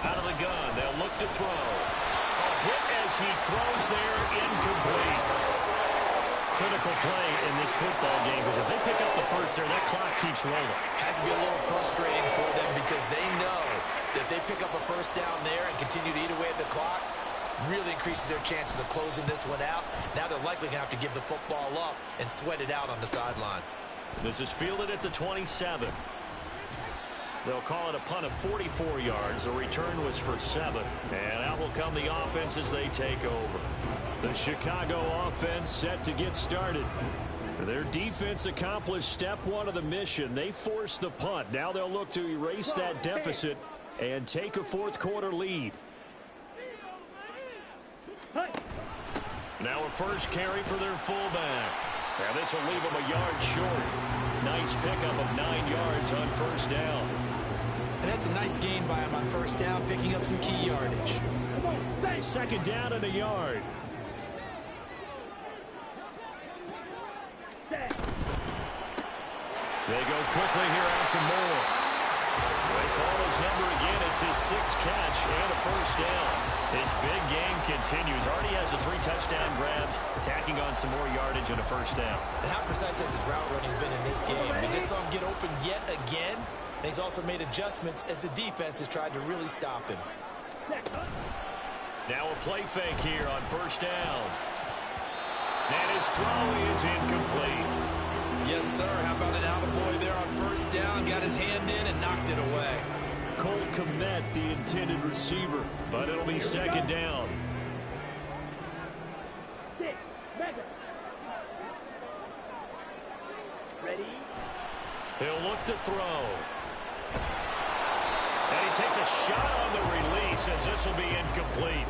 Out of the gun, they'll look to throw. A hit as he throws there, incomplete. Critical play in this football game because if they pick up the first there, that clock keeps rolling. Has to be a little frustrating for them because they know that if they pick up a 1st down there and continue to eat away at the clock, really increases their chances of closing this one out. Now they're likely going to have to give the football up and sweat it out on the sideline. This is fielded at the 27. They'll call it a punt of 44 yards. The return was for 7. And out will come the offense as they take over. The Chicago offense set to get started. Their defense accomplished step 1 of the mission. They forced the punt. Now they'll look to erase that deficit and take a 4th quarter lead. Now a first carry for their fullback. Now this will leave them a yard short. Nice pickup of 9 yards on 1st down. And that's a nice gain by him on first down, picking up some key yardage. Second down and a yard. They go quickly here out to Moore. They call his number again. It's his 6th catch and a first down. His big game continues. Already has the 3 touchdown grabs, tacking on some more yardage and a first down. And how precise has his route running been in this game? We just saw him get open yet again. And he's also made adjustments as the defense has tried to really stop him. Now a play fake here on first down. And his throw is incomplete. Yes, sir. How about an attaboy there on first down? Got his hand in and knocked it away. Cole Kmet, the intended receiver, but it'll be second down. Ready? He'll look to throw. And he takes a shot on the release as this will be incomplete.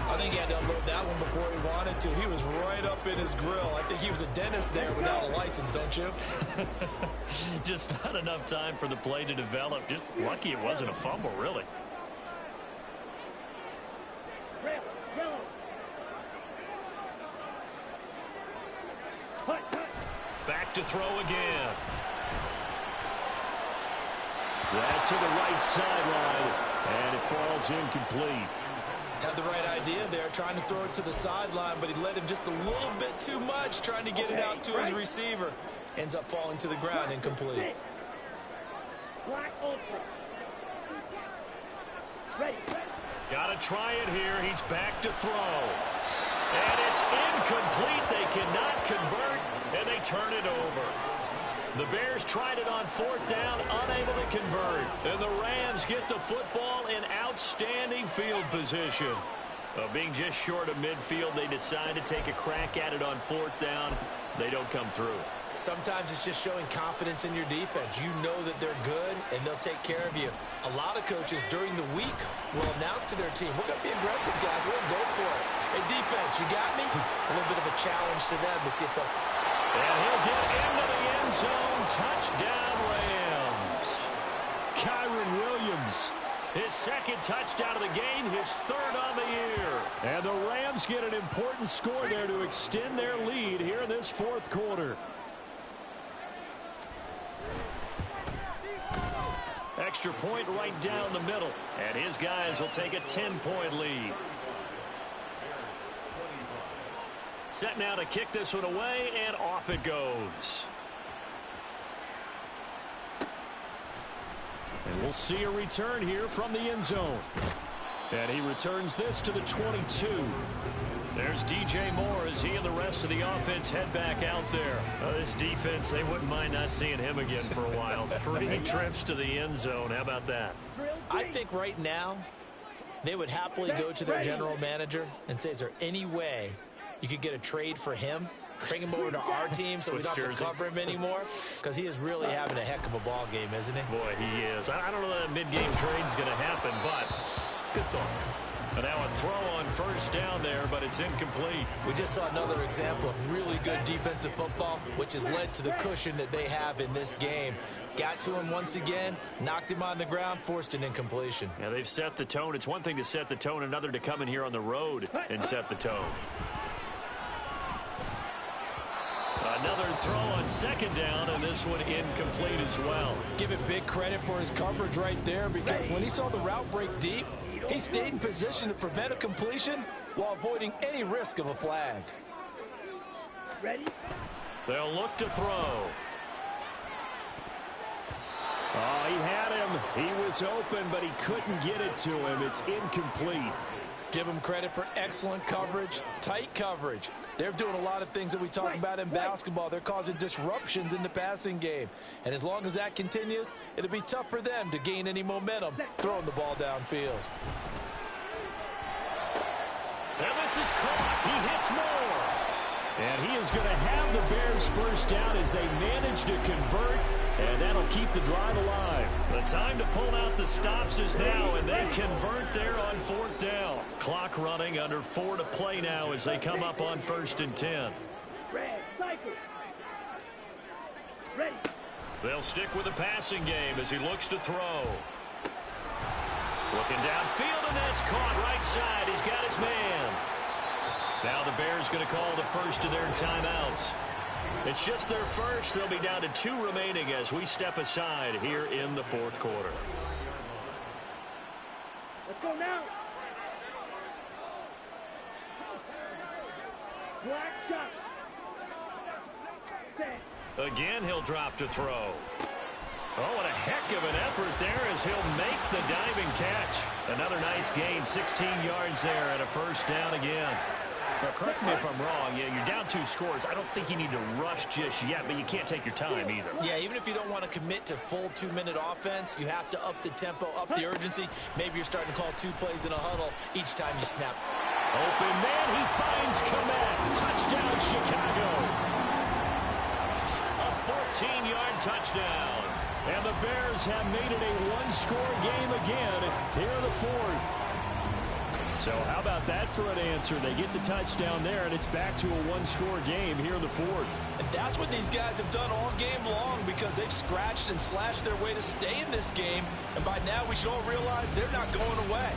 I think he had to unload that one before he wanted to. He was right up in his grill. I think he was a dentist there without a license, don't you? Just not enough time for the play to develop. Just lucky it wasn't a fumble, really. Back to throw again. That's to the right sideline, and it falls incomplete. Had the right idea there, trying to throw it to the sideline, but he led him just a little bit too much, trying to get it out to his receiver. Ends up falling to the ground, incomplete. Got to try it here. He's back to throw. And it's incomplete. They cannot convert, and they turn it over. The Bears tried it on 4th down, unable to convert. And the Rams get the football in outstanding field position. Being just short of midfield, they decide to take a crack at it on 4th down. They don't come through. Sometimes it's just showing confidence in your defense. You know that they're good, and they'll take care of you. A lot of coaches during the week will announce to their team, we're going to be aggressive, guys. We're going to go for it. Hey, defense, you got me? A little bit of a challenge to them to see if they'll... And he'll get into the end zone. Touchdown, Rams. Kyron Williams, his 2nd touchdown of the game, his 3rd on the year. And the Rams get an important score there to extend their lead here in this 4th quarter. Extra point right down the middle. And his guys will take a 10-point lead. Set now to kick this one away, and off it goes. And we'll see a return here from the end zone. And he returns this to the 22. There's DJ Moore as he and the rest of the offense head back out there. This defense, they wouldn't mind not seeing him again for a while. 3 trips to the end zone. How about that? I think right now they would happily go to their general manager and say, is there any way you could get a trade for him? Bring him over to our team so we don't have to cover him anymore, because he is really having a heck of a ball game, isn't he? Boy, he is. I don't know that mid-game trade is going to happen, but good thought. And now a throw on first down there, but it's incomplete. We just saw another example of really good defensive football, which has led to the cushion that they have in this game. Got to him once again, knocked him on the ground, forced an incompletion. Yeah, they've set the tone. It's one thing to set the tone, another to come in here on the road and set the tone. Another throw on 2nd down, and this one incomplete as well. Give him big credit for his coverage right there, because when he saw the route break deep, he stayed in position to prevent a completion while avoiding any risk of a flag. Ready? They'll look to throw. Oh, he had him. He was open, but he couldn't get it to him. It's incomplete. Give him credit for excellent coverage, tight coverage. They're doing a lot of things that we talk about in basketball. They're causing disruptions in the passing game. And as long as that continues, it'll be tough for them to gain any momentum throwing the ball downfield. And this is caught. He hits Moore. And he is going to have the Bears first down as they manage to convert, and that'll keep the drive alive. The time to pull out the stops is now, and they convert there on 4th down. Clock running, under 4 to play now as they come up on 1st and 10. Red, cycle. Ready. They'll stick with the passing game as he looks to throw. Looking downfield, and that's caught right side. He's got his man. Now the Bears going to call the first of their timeouts. It's just their first. They'll be down to 2 remaining as we step aside here in the fourth quarter. Let's go now. Black shot. Again, he'll drop to throw. Oh, what a heck of an effort there as he'll make the diving catch. Another nice gain, 16 yards there and a first down again. Now, correct me if I'm wrong. Yeah, you're down 2 scores. I don't think you need to rush just yet, but you can't take your time either. Yeah, even if you don't want to commit to full 2-minute offense, you have to up the tempo, up the urgency. Maybe you're starting to call 2 plays in a huddle each time you snap. Open man, he finds Komet. Touchdown, Chicago. A 14-yard touchdown. And the Bears have made it a 1-score game again here in the fourth. So how about that for an answer? They get the touchdown there, and it's back to a 1-score game here in the fourth. And that's what these guys have done all game long because they've scratched and slashed their way to stay in this game. And by now, we should all realize they're not going away.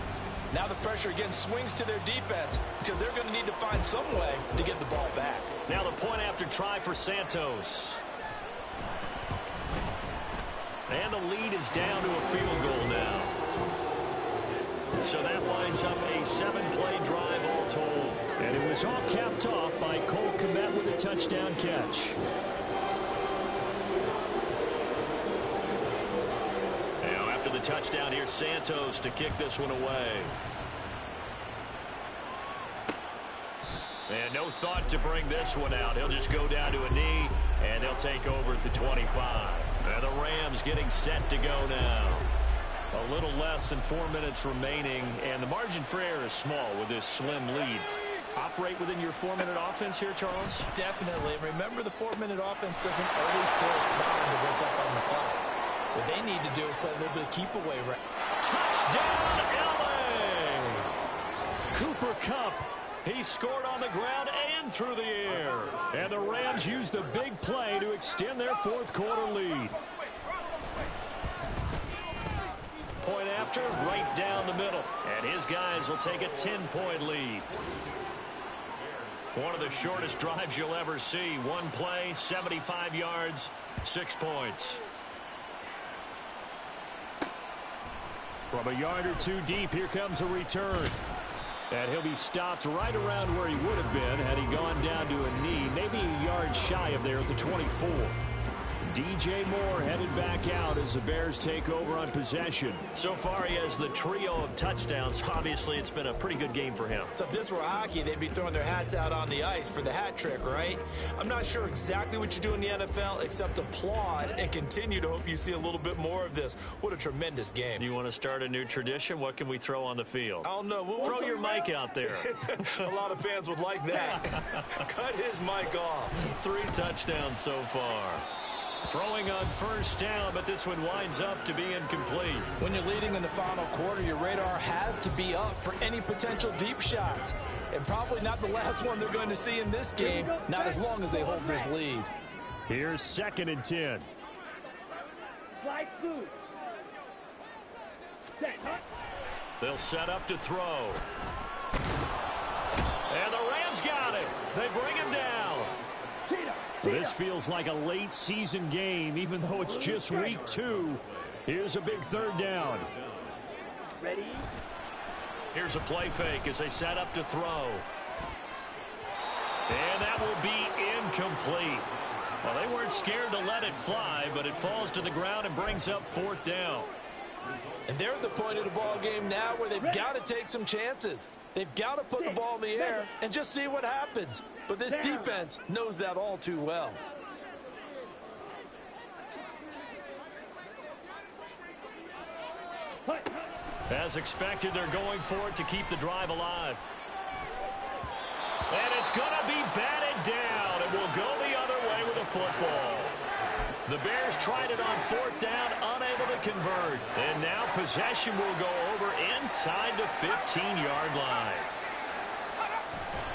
Now the pressure again swings to their defense because they're going to need to find some way to get the ball back. Now the point after try for Santos. And the lead is down to a field goal now. So that lines up a 7-play drive all told. And it was all capped off by Cole Kmet with a touchdown catch. Now after the touchdown, here's Santos to kick this one away. And no thought to bring this one out. He'll just go down to a knee, and they'll take over at the 25. And the Rams getting set to go now. A little less than 4 minutes remaining, and the margin for error is small with this slim lead. Operate within your 4-minute offense here, Charles? Definitely. Remember, the 4-minute offense doesn't always correspond to what's up on the clock. What they need to do is play a little bit of keep away. Touchdown, LA! Cooper Kupp. He scored on the ground and through the air. And the Rams use the big play to extend their fourth quarter lead. Point after, right down the middle. And his guys will take a 10-point lead. One of the shortest drives you'll ever see. One play, 75 yards, 6 points. From a yard or 2 deep, here comes a return. And he'll be stopped right around where he would have been had he gone down to a knee, maybe a yard shy of there at the 24. DJ Moore headed back out as the Bears take over on possession. So far, he has the trio of touchdowns. Obviously, it's been a pretty good game for him. So if this were hockey, they'd be throwing their hats out on the ice for the hat trick, right? I'm not sure exactly what you do in the NFL except applaud and continue to hope you see a little bit more of this. What a tremendous game. You want to start a new tradition? What can we throw on the field? I don't know. Throw your mic out there. A lot of fans would like that. Cut his mic off. 3 touchdowns so far. Throwing on first down, but this one winds up to be incomplete. When you're leading in the final quarter, your radar has to be up for any potential deep shots. And probably not the last one they're going to see in this game, not as long as they hold this lead. Here's 2nd and 10. Fly through. Set. They'll set up to throw. And the Rams got it. They bring him down. This feels like a late season game, even though it's just week 2. Here's a big 3rd down. Ready? Here's a play fake as they set up to throw. And that will be incomplete. Well, they weren't scared to let it fly, but it falls to the ground and brings up 4th down. And they're at the point of the ball game now where they've got to take some chances. They've got to put the ball in the air and just see what happens. But this defense knows that all too well. As expected, they're going for it to keep the drive alive. And it's going to be batted down. It will go the other way with a football. The Bears tried it on 4th down, unable to convert. And now possession will go over inside the 15-yard line.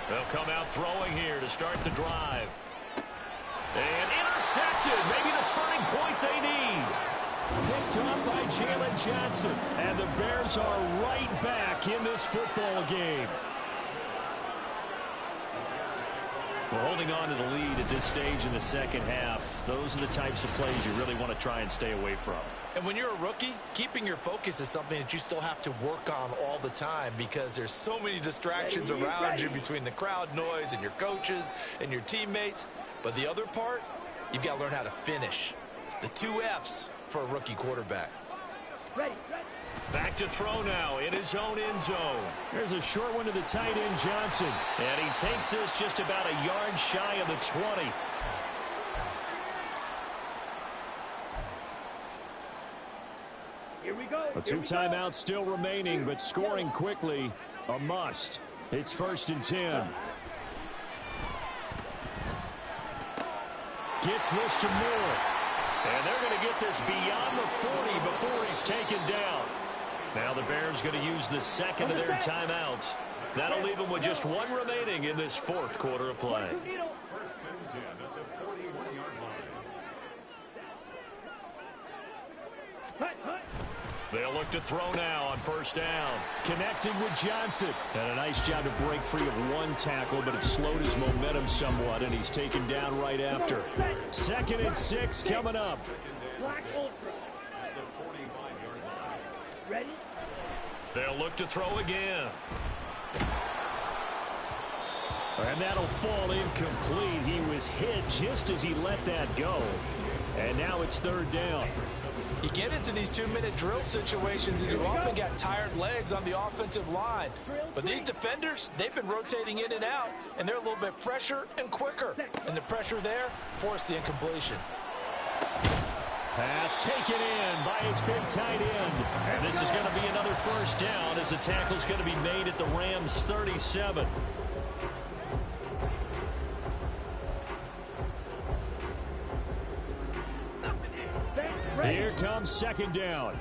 They'll come out throwing here to start the drive. And intercepted. Maybe the turning point they need. picked off by Jalen Johnson. And the Bears are right back in this football game. We're holding on to the lead at this stage in the second half. Those are the types of plays you really want to try and stay away from. And when you're a rookie, keeping your focus is something that you still have to work on all the time because there's so many distractions around you between the crowd noise and your coaches and your teammates. But the other part, you've got to learn how to finish. It's the 2 F's for a rookie quarterback. Ready. Back to throw now in his own end zone. There's a short one to the tight end, Johnson. And he takes this just about a yard shy of the 20. Here we go. A 2 timeouts still remaining, but scoring quickly, a must. It's 1st and 10. Gets this to Moore. And they're going to get this beyond the 40 before he's taken down. Now the Bears going to use the second of their timeouts. That'll leave them with just 1 remaining in this 4th quarter of play. They'll look to throw now on 1st down. Connecting with Johnson. And a nice job to break free of 1 tackle, but it slowed his momentum somewhat, and he's taken down right after. 2nd and 6 coming up. Black Ultra. Ready? They'll look to throw again. And that'll fall incomplete. He was hit just as he let that go. And now it's 3rd down. You get into these 2-minute drill situations and you often got tired legs on the offensive line. But these defenders, they've been rotating in and out, and they're a little bit fresher and quicker. And the pressure there forced the incompletion. Pass taken in by his big tight end. And this is going to be another 1st down as the tackle's going to be made at the Rams' 37. Here comes 2nd down.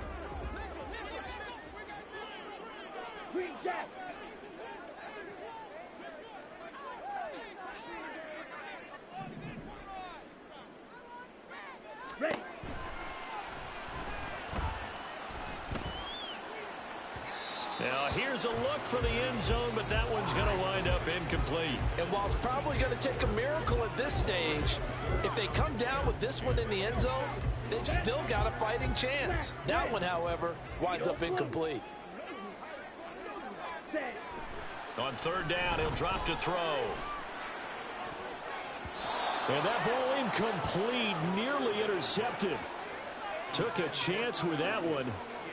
Green Jack. Ready. Now here's a look for the end zone, but that one's going to wind up incomplete. And while it's probably going to take a miracle at this stage, if they come down with this one in the end zone, they've still got a fighting chance. That one, however, winds up incomplete. On 3rd down, he'll drop to throw. And that ball incomplete, nearly intercepted. Took a chance with that one.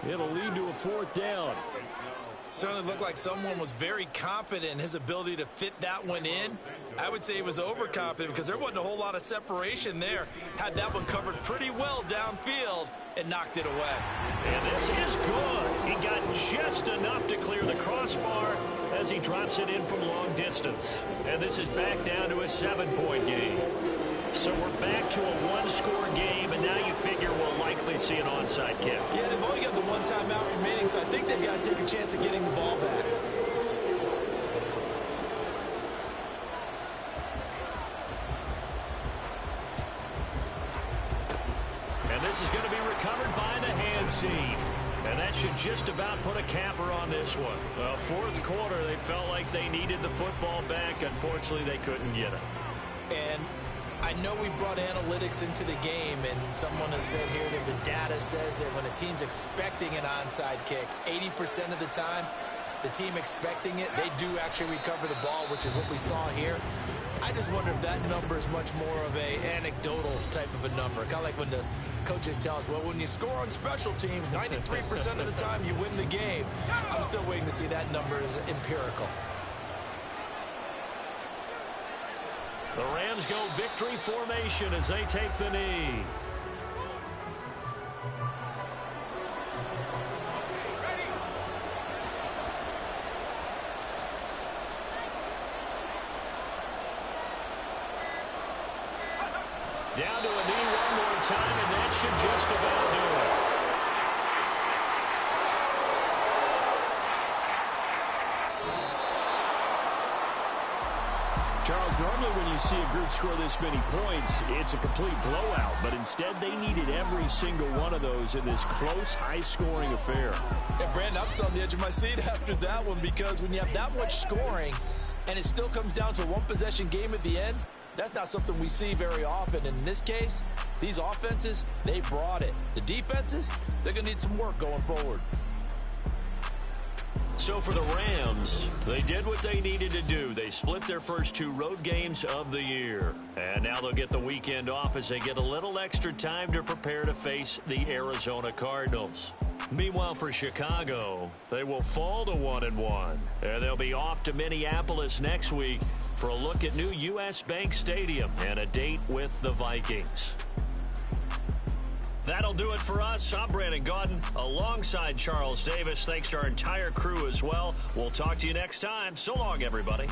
It'll lead to a 4th down. Certainly looked like someone was very confident in his ability to fit that one in. I would say he was overconfident because there wasn't a whole lot of separation there. Had that one covered pretty well downfield and knocked it away. And this is good. He got just enough to clear the crossbar as he drops it in from long distance. And this is back down to a 7-point game. So we're back to a 1-score game, and now you figure we'll likely see an onside kick. Yeah, they've only got the 1 timeout remaining, so I think they've got to take a chance of getting the ball back. And this is going to be recovered by the hands team. And that should just about put a capper on this one. Well, 4th quarter, they felt like they needed the football back. Unfortunately, they couldn't get it. And I know we brought analytics into the game, and someone has said here that the data says that when a team's expecting an onside kick, 80% of the time, the team expecting it, they do actually recover the ball, which is what we saw here. I just wonder if that number is much more of a anecdotal type of a number. Kind of like when the coaches tell us, well, when you score on special teams, 93% of the time you win the game. I'm still waiting to see that number is empirical. The Rams go victory formation as they take the knee. Down to a knee one more time, and that should just about do it. Charles Because normally when you see a group score this many points, it's a complete blowout. But instead, they needed every single one of those in this close, high-scoring affair. Yeah, Brandon, I'm still on the edge of my seat after that one, because when you have that much scoring and it still comes down to a one-possession game at the end, that's not something we see very often. In this case, these offenses, they brought it. The defenses, they're going to need some work going forward. So for the Rams, they did what they needed to do. They split their first 2 road games of the year. And now they'll get the weekend off as they get a little extra time to prepare to face the Arizona Cardinals. Meanwhile, for Chicago, they will fall to 1-1. And they'll be off to Minneapolis next week for a look at new U.S. Bank Stadium and a date with the Vikings. That'll do it for us. I'm Brandon Gaudin alongside Charles Davis. Thanks to our entire crew as well. We'll talk to you next time. So long, everybody.